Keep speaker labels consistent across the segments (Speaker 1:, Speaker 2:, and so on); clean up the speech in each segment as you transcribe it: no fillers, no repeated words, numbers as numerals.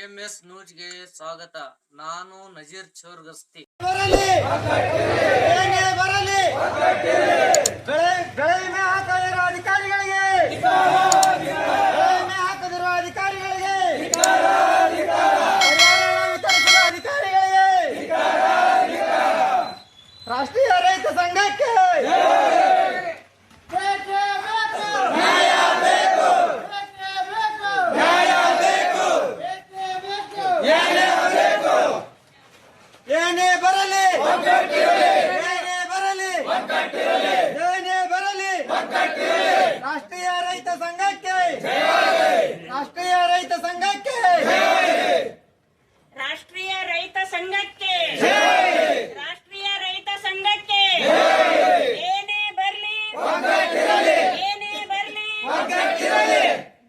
Speaker 1: AMS ನ್ಯೂಸ್ಗೆ ಸ್ವಾಗತ. ನಾನು ನಜೀರ್ ಚೋರ್ಗಸ್ತಿ.
Speaker 2: ರಾಷ್ಟ್ರೀಯ ರೈತ ಸಂಘಕ್ಕೆ ಏನೇ ಬರಲಿ ರಾಷ್ಟ್ರೀಯ ರೈತ ಸಂಘಕ್ಕೆ ರಾಷ್ಟ್ರೀಯ ರೈತ ಸಂಘಕ್ಕೆ
Speaker 3: ರಾಷ್ಟ್ರೀಯ ರೈತ ಸಂಘಕ್ಕೆ ರಾಷ್ಟ್ರೀಯ ರೈತ ಸಂಘಕ್ಕೆ ಏನೇ ಬರ್ಲಿ ಏನೇ ಬರ್ಲಿ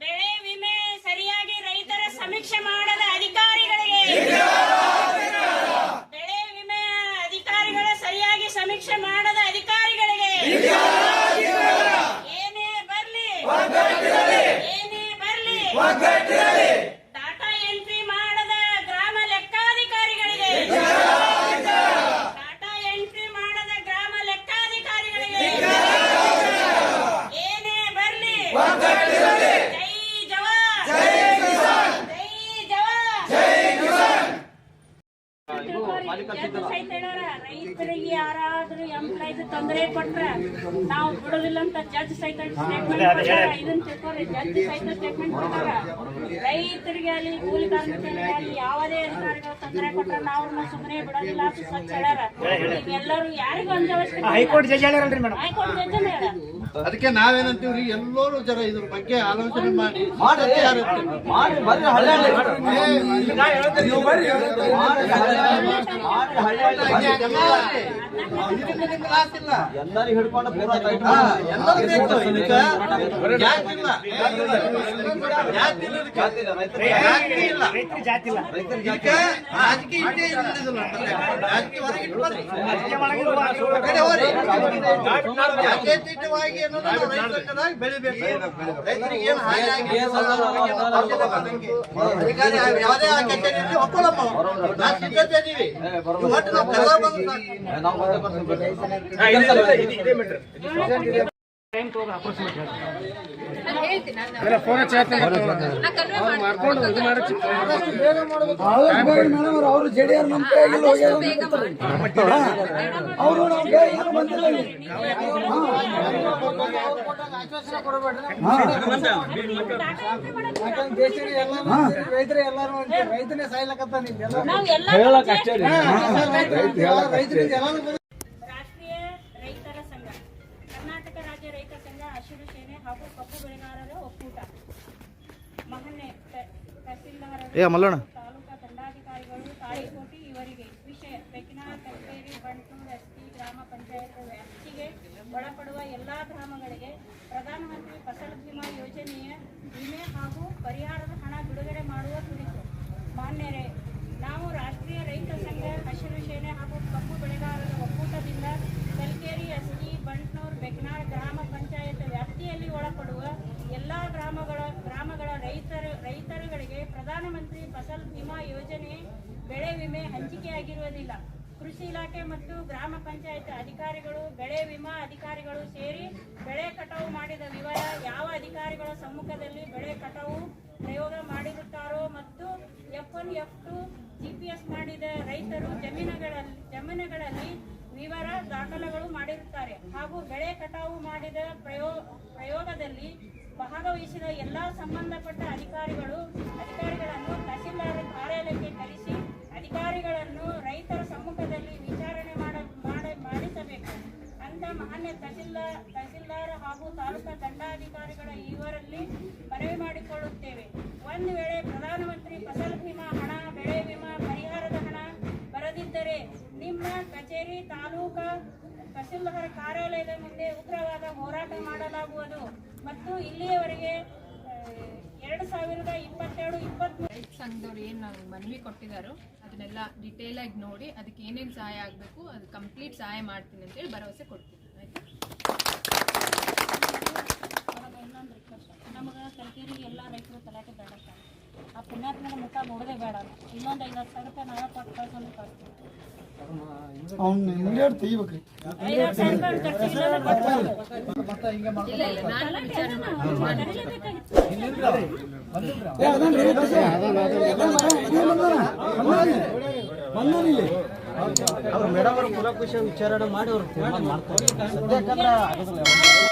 Speaker 3: ಬೆಳೆ ವಿಮೆ ಸರಿಯಾಗಿ ರೈತರ ಸಮೀಕ್ಷೆ ಮಾಡದ ಅಧಿಕಾರಿಗಳಿಗೆ ಬೆಳೆ ವಿಮೆ ಅಧಿಕಾರಿಗಳ ಸರಿಯಾಗಿ ಸಮೀಕ್ಷೆ ಮಾಡದ ಅಧಿಕಾರಿಗಳಿಗೆ ಏನೇ ಬರ್ಲಿ ಏನೇ ಬರ್ಲಿ ಡಾಟಾ ಎಂಟ್ರಿ ಮಾಡದ ಗ್ರಾಮ ಲೆಕ್ಕಾಧಿಕಾರಿಗಳಿಗೆ ಡಾಟಾ ಎಂಟ್ರಿ ಮಾಡದ ಗ್ರಾಮ ಲೆಕ್ಕಾಧಿಕಾರಿಗಳಿಗೆ ಏನೇ ಬರ್ಲಿ ಜೈ ಜವಾನ್ ಜೈ ಜವಾನ್ ರೈತರಿಗೆ ಯಾರಾದ್ರೂ ಎಂಪ್ಲಾಯ್ಸ್ ತೊಂದರೆ ಕೊಟ್ರ ನಾವು ಬಿಡೋದಿಲ್ಲ ಅಂತ ಜಡ್ಜ್ ಸಹಿತ ಸ್ಟೇಟ್ಮೆಂಟ್ ಇದನ್ನ ತಿಳ್ಕೊರಿ. ಜಡ್ಜ್ ಸಹಿತ ಸ್ಟೇಟ್ಮೆಂಟ್ ಕೊಡ್ತಾರ. ರೈತರಿಗೆ ಅಲ್ಲಿ ಕೂಲಿ ಕಾರ್ಮಿಕರಿಗೆ ಅಲ್ಲಿ ಯಾವುದೇ ಅಧಿಕಾರಿಗಳು ತೊಂದರೆ ಕೊಟ್ರ ನಾವು ಸುಮ್ಮನೆ ಬಿಡೋದಿಲ್ಲ ಅಂತ ಸ್ವಚ್ಛ ಹೇಳ್ಯಾರ. ಎಲ್ಲರೂ ಯಾರಿಗೂ ಅಂಜವಶ್ಯಕ
Speaker 2: ಹೈಕೋರ್ಟ್ ಜಡ್ಜ್ ಹೇಳ್ಯಾರಲ್ರಿ ಮೇಡಮ್.
Speaker 3: ಹೈಕೋರ್ಟ್ ಜಡ್ಜ್ ಹೇಳ್ಯಾರ.
Speaker 4: ಅದಕ್ಕೆ ನಾವೇನಂತೀವ್ರಿ, ಎಲ್ಲರೂ ಜರ ಇದ್ರ ಬಗ್ಗೆ ಆಲೋಚನೆ ಮಾಡಿ
Speaker 5: ಎಲ್ಲರೂ ಹಿಡ್ಕೊಂಡು
Speaker 4: ಬೆಳಿಬೇಕು. ರೈತರಿಗೆ ಏನು ಹಾನಿ ಆಗಿದೆ ಯಾವುದೇ ಕಚೇರಿಯಲ್ಲಿ ಒಪ್ಕೊಳ್ಳಮ್ಮ, ನಾವು ಸಿದ್ಧತೆ ಇದೀವಿ. ಒಟ್ಟು ನಾವು ಕರೆದ ಬಂದು
Speaker 2: ಅವರು ಜೆಡಿಆರ್ ನಮ್ಮ ಕೈಯಲ್ಲಿ ಅವರು ರೈತರೇ ಎಲ್ಲಾರು ರೈತನೇ ಸಾಯ್ಲಕತ್ತ
Speaker 3: ರಾಷ್ಟ್ರೀಯ ರೈತರ ಸಂಘ, ಕರ್ನಾಟಕ ರಾಜ್ಯ ರೈತ ಸಂಘ, ಹಸಿರು ಸೇನೆ ಹಾಗೂ ಕಬ್ಬು ಬೆಳೆಗಾರರ ಒಕ್ಕೂಟ, ಮಹನ್ನೆ ತಹಸೀಲ್ದಾರರು, ತಾಲೂಕಾ ದಂಡಾಧಿಕಾರಿಗಳು, ತಾಳಿಕೋಟಿ ಇವರಿಗೆ ವಿಷಯ ಬೆಕ್ಕಿನಾಳ, ಕಕ್ಕೇರಿ, ಬಂಟ್ನೂರು, ಎಸ್ಟಿ ಗ್ರಾಮ ಪಂಚಾಯತ್ ವ್ಯಾಪ್ತಿಗೆ ಒಳಪಡುವ ಎಲ್ಲಾ ಗ್ರಾಮಗಳಿಗೆ ಪ್ರಧಾನಮಂತ್ರಿ ಫಸಲ್ ಬಿಮಾ ಯೋಜನೆಯ ವಿಮೆ ಹಾಗೂ ಪರಿಹಾರದ ಹಣ ಬಿಡುಗಡೆ ಮಾಡುವ ಕುರಿತು ಮಾನ್ಯರೇ, ನಾವು ರಾಷ್ಟ್ರೀಯ ರೈತ ಸಂಘ, ಹಸಿರು ಸೇನೆ ಹಾಗೂ ಕಬ್ಬು ಬೆಳೆಗಾರರ ಒಕ್ಕೂಟದಿಂದ ಕಲ್ಕೇರಿ, ಎಸ್ಟಿ, ಬಂಟ್ನೂರು, ಬೆಕ್ನಾಳ್ ಗ್ರಾಮ ಪಂಚಾಯತ್ ವ್ಯಾಪ್ತಿಯಲ್ಲಿ ಒಳಪಡುವ ಎಲ್ಲಾ ಗ್ರಾಮಗಳ ರೈತರುಗಳಿಗೆ ಪ್ರಧಾನಮಂತ್ರಿ ಫಸಲ್ ಬಿಮಾ ಯೋಜನೆ ಬೆಳೆ ವಿಮೆ ಹಂಚಿಕೆಯಾಗಿರುವುದಿಲ್ಲ. ಕೃಷಿ ಇಲಾಖೆ ಮತ್ತು ಗ್ರಾಮ ಪಂಚಾಯತ್ ಅಧಿಕಾರಿಗಳು, ಬೆಳೆ ವಿಮಾ ಅಧಿಕಾರಿಗಳು ಸೇರಿ ಬೆಳೆ ಕಟಾವು ಮಾಡಿದ ವಿವರ, ಯಾವ ಅಧಿಕಾರಿಗಳ ಸಮ್ಮುಖದಲ್ಲಿ ಬೆಳೆ ಕಟಾವು ಪ್ರಯೋಗ ಮಾಡಿರುತ್ತಾರೋ ಮತ್ತು F1, F2 GPS ಮಾಡಿದ ರೈತರು ಜಮೀನುಗಳಲ್ಲಿ ವಿವರ ದಾಖಲೆಗಳು ಮಾಡಿರುತ್ತಾರೆ ಹಾಗೂ ಬೆಳೆ ಕಟಾವು ಮಾಡಿದ ಪ್ರಯೋಗದಲ್ಲಿ ಭಾಗವಹಿಸಿದ ಎಲ್ಲಾ ಸಂಬಂಧಪಟ್ಟ ಅಧಿಕಾರಿಗಳನ್ನು ತಹಸೀಲ್ದಾರ್ ಕಾರ್ಯಾಲಯಕ್ಕೆ ಕರೆಸಿ ಅಧಿಕಾರಿಗಳನ್ನು ರೈತರ ಸಮ್ಮುಖದಲ್ಲಿ ವಿಚಾರಣೆ ಮಾಡಿಸಬೇಕು ಅಂತ ಮಾನ್ಯ ತಹಸೀಲ್ದಾರ್ ಹಾಗೂ ತಾಲೂಕಾ ದಂಡಾಧಿಕಾರಿಗಳ ಇವರಲ್ಲಿ ಮನವಿ ಮಾಡಿಕೊಳ್ಳುತ್ತೇವೆ. ಒಂದು ವೇಳೆ ಪ್ರಧಾನಮಂತ್ರಿ ಫಸಲ್ ಬಿಮಾ ಹಣ, ಬೆಳೆ ವಿಮಾ ಪರಿಹಾರದ ಹಣ ಬರದಿದ್ದರೆ ನಿಮ್ಮ ಕಚೇರಿ, ತಾಲೂಕಾ ತಹಸೀಲ್ದಾರ್ ಕಾರ್ಯಾಲಯದ ಮುಂದೆ ಉಗ್ರವಾದ ಹೋರಾಟ ಮಾಡಲಾಗುವುದು ಮತ್ತು ಇಲ್ಲಿಯವರೆಗೆ 2022-23
Speaker 6: ರೈತ ಸಂಘದವ್ರು ಏನು ಮನವಿ ಕೊಟ್ಟಿದ್ದಾರೋ ಅದನ್ನೆಲ್ಲ ಡಿಟೇಲ್ ಆಗಿ ನೋಡಿ ಅದಕ್ಕೆ ಏನೇನು ಸಹಾಯ ಆಗಬೇಕು ಅದು ಕಂಪ್ಲೀಟ್ ಸಹಾಯ ಮಾಡ್ತೀನಿ ಅಂತೇಳಿ ಭರವಸೆ ಕೊಡ್ತೀನಿ. ಆಯ್ತಾ?
Speaker 3: ನಮಗೆ ಕಲ್ಕೇರಿಗೆ ಎಲ್ಲ ರೈತರು ತಲಾಟೆ ಬೇಡ, ಆ ಪುಣ್ಯಾತ್ಮನ ಮುಖ ನೋಡೋದೇ ಬೇಡ.
Speaker 2: ಅವ್ನು ಮಿಲಿಯನ್ ತೆಗಿಬೇಕ್ರಿ.
Speaker 3: 5,000 ರೂಪಾಯಿ ಖರ್ಚಿಗಿಲ್ಲ ಕೊಡ್ತಾರೆ.
Speaker 6: ಇಲ್ಲ ಇಲ್ಲ ನಾನು ವಿಚಾರ ಮಾಡಿ
Speaker 2: ಮೇಡಮ್ ಅವರು ಕುಲಕುಶ ವಿಚಾರಣೆ ಮಾಡಿ ಅವ್ರು ತೀರ್ಮಾನ ಮಾಡ್ತಾರೆ. ಸದ್ಯಕ್ಕಂದ್ರೆ ಆಗೋದಿಲ್ಲ.